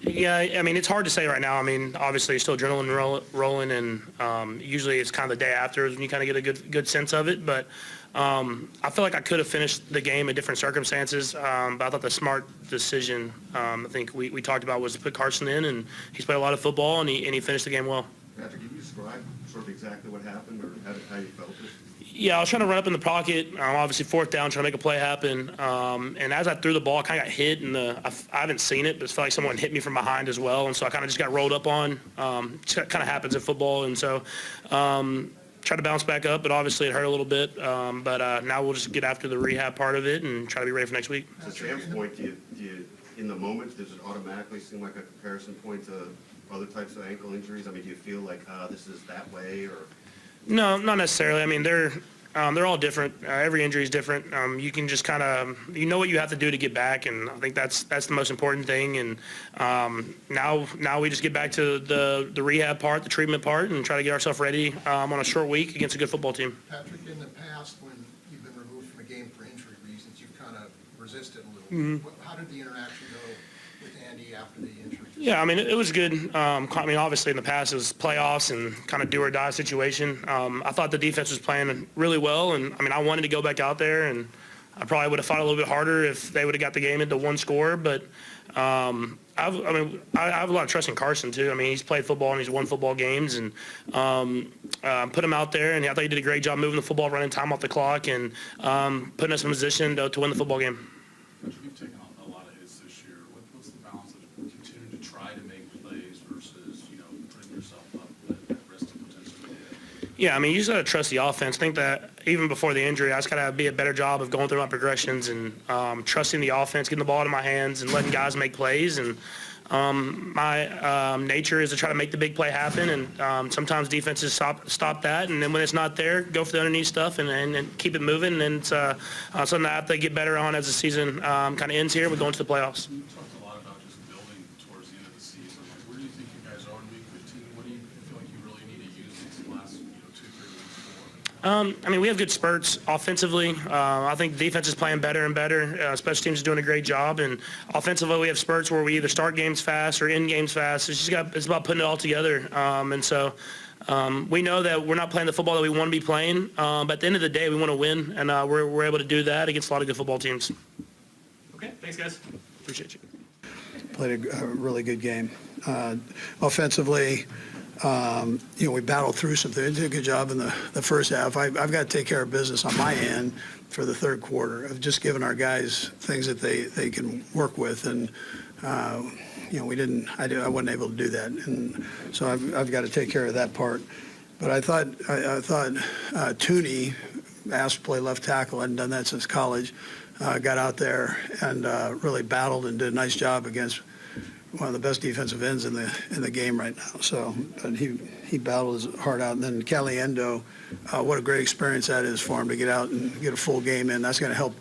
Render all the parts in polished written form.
Yeah, I mean, it's hard to say right now. I mean, obviously, still adrenaline rolling, and usually it's kind of the day after when you kind of get a good sense of it. But I feel like I could have finished the game in different circumstances. But I thought the smart decision, I think we talked about, was to put Carson in, and he's played a lot of football, and he finished the game well. Patrick, can you describe sort of exactly what happened or how you felt it? Yeah, I was trying to run up in the pocket. Obviously, fourth down, trying to make a play happen. And as I threw the ball, I kind of got hit, and I haven't seen it, but it felt like someone hit me from behind as well. And so I kind of just got rolled up on. It kind of happens in football. And so tried to bounce back up, but obviously it hurt a little bit. But now we'll just get after the rehab part of it and try to be ready for next week. To Sam's point, do you, in the moment, does it automatically seem like a comparison point to other types of ankle injuries? I mean, do you feel like this is that way, or? No, not necessarily. I mean, they're all different. Every injury is different. You can just kind of, you know what you have to do to get back, and I think that's the most important thing. And now we just get back to the rehab part, the treatment part, and try to get ourselves ready on a short week against a good football team. Patrick, in the past, when you've been removed from a game for injury reasons, you've kind of resisted a little. How did the interaction go with Andy after the injury? Yeah, I mean, it was good. I mean, obviously in the past it was playoffs and kind of do or die situation. I thought the defense was playing really well, and I mean, I wanted to go back out there, and I probably would have fought a little bit harder if they would have got the game into one score. But I have a lot of trust in Carson too. I mean, he's played football and he's won football games, and put him out there, and I thought he did a great job moving the football, running time off the clock, and putting us in position to win the football game. You've taken a lot of hits this year. What's the balance of continuing to try to make plays versus, putting yourself up at risk to potentially? Yeah, I mean, you just got to trust the offense. I think that even before the injury, I just got to be a better job of going through my progressions and trusting the offense, getting the ball out of my hands, and letting guys make plays. And my nature is to try to make the big play happen, and sometimes defenses stop that, and then when it's not there, go for the underneath stuff and keep it moving. And it's something that I have to get better on as the season kind of ends here. We're going to the playoffs. You talked a lot about just building towards the end of the season. Where do you think you guys are in week 15? What do you feel like you really need to use these last 2-3 weeks for? I mean, we have good spurts offensively. I think the defense is playing better and better. Special teams is doing a great job, and offensively we have spurts where we either start games fast or end games fast. It's about putting it all together. And so we know that we're not playing the football that we want to be playing, but at the end of the day, we want to win, and we're able to do that against a lot of good football teams. Okay, thanks, guys. Appreciate you. Played a really good game. Offensively, we battled through something. They did a good job in the first half. I've got to take care of business on my end for the third quarter of just giving our guys things that they can work with. And, we didn't, I wasn't able to do that. And so I've got to take care of that part. But I thought Tooney asked to play left tackle. I hadn't done that since college. Got out there and really battled and did a nice job against one of the best defensive ends in the game right now. So, but he battled his heart out. And then Caliendo, what a great experience that is for him to get out and get a full game in. That's going to help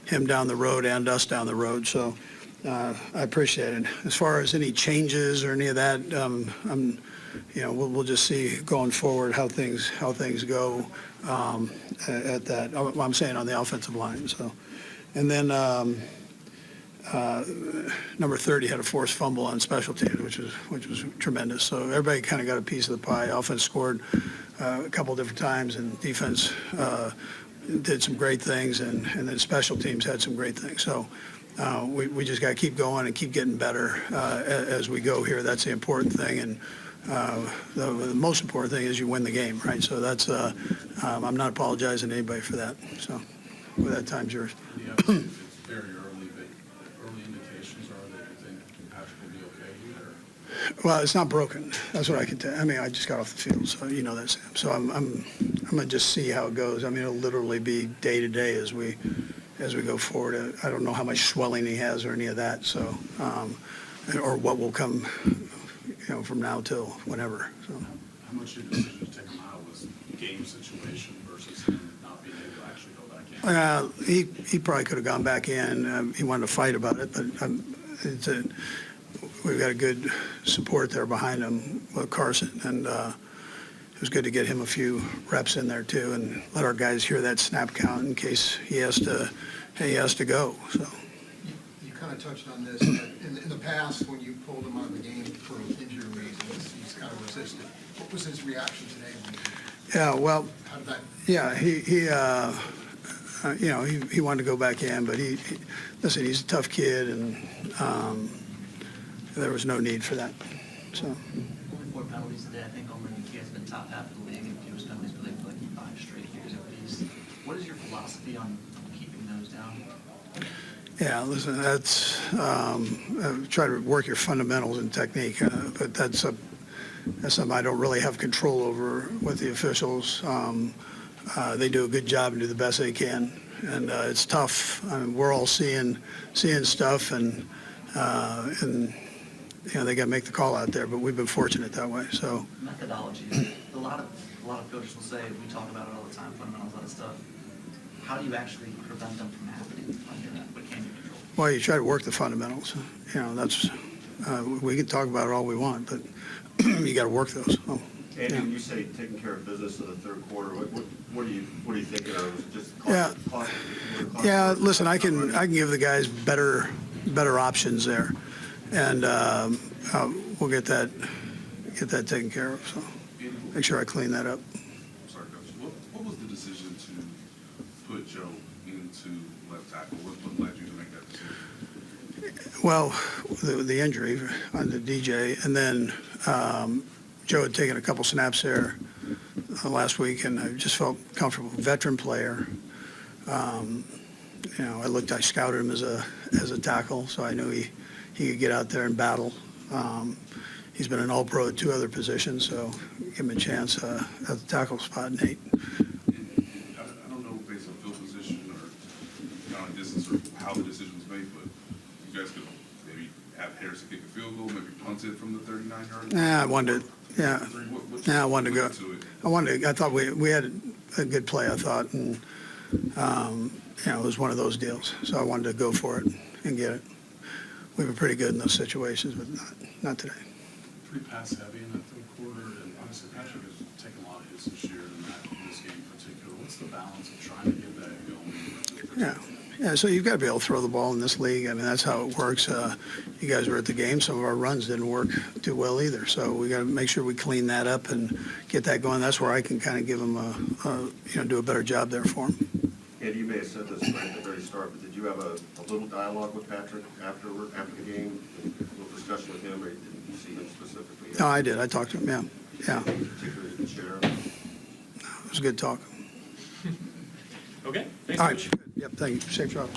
him down the road and us down the road. So, I appreciate it. As far as any changes or any of that, we'll just see going forward how things go at that. I'm saying on the offensive line. So, and then. Number 30 had a forced fumble on special teams, which was tremendous. So everybody kind of got a piece of the pie. Offense scored a couple different times, and defense did some great things, and then special teams had some great things. So we just got to keep going and keep getting better as we go here. That's the important thing, and the most important thing is you win the game, right? So that's I'm not apologizing to anybody for that. So with that, time's yours. Yeah, it's very early, but early indications are that you think Patrick will be okay here? Well, it's not broken. That's what I can tell. I mean, I just got off the field, so you know that, Sam. So I'm gonna just see how it goes. I mean, it'll literally be day to day as we go forward. I don't know how much swelling he has or any of that. So, or what will come, from now till whenever. So. How much your decision to take him out was game situation versus him not being able to actually go back in? He probably could have gone back in. He wanted to fight about it, but we've got a good support there behind him with Carson, and it was good to get him a few reps in there too, and let our guys hear that snap count in case he has to go. So. You kind of touched on this, but in the past, when you pulled him out of the game for injury reasons, he's kind of resisted. What was his reaction today? Yeah, well, How did that, yeah, he wanted to go back in, but listen, he's a tough kid, and there was no need for that, so. Only 4 penalties today. I think only he has been top half of the league in fewest penalties, but they've like 5 straight years at least. What is your philosophy on keeping those down? Yeah, listen, that's, try to work your fundamentals and technique, but that's something I don't really have control over with the officials. They do a good job and do the best they can, and it's tough. I mean, we're all seeing stuff, and they got to make the call out there, but we've been fortunate that way, so. Methodology. A lot of coaches will say, we talk about it all the time, fundamentals, all that stuff. How do you actually prevent them from happening under that? What can you control? Well, you try to work the fundamentals. That's, we can talk about it all we want, but you got to work those. So, Andy, yeah. when you say taking care of business in the third quarter, what are you thinking of? Was it just Yeah. cost? Yeah, listen, I can give the guys better options there, and we'll get that taken care of. So make sure I clean that up. Sorry, Coach. What was the decision to put Joe into left tackle? What led you to make that decision? Well, the injury on the DJ, and then Joe had taken a couple snaps there last week, and I just felt comfortable. Veteran player. I scouted him as a tackle, so I knew he could get out there and battle. He's been an All-Pro at 2 other positions, so give him a chance at the tackle spot, Nate. I don't know based on field position or down distance or how the decision was made, but you guys could maybe have Harrison kick a field goal, maybe punt it from the 39-yard line. I wanted to go. I thought we had a good play, I thought, and it was one of those deals. So I wanted to go for it and get it. We've been pretty good in those situations, but not today. Pretty pass heavy in that third quarter, and honestly, Patrick has taken a lot of hits this year in this game in particular. What's the balance of trying to get that going? Yeah, so you've got to be able to throw the ball in this league. I mean, that's how it works. You guys were at the game. Some of our runs didn't work too well either. So we got to make sure we clean that up and get that going. That's where I can kind of give them do a better job there for them. Andy, you may have said this right at the very start, but did you have a little dialogue with Patrick after the game? A little discussion with him, or did you see him specifically? No, I did. I talked to him, yeah. Particularly the sheriff? It was a good talk. Okay, thanks, All Coach. right. Yep, thank you. Safe travels.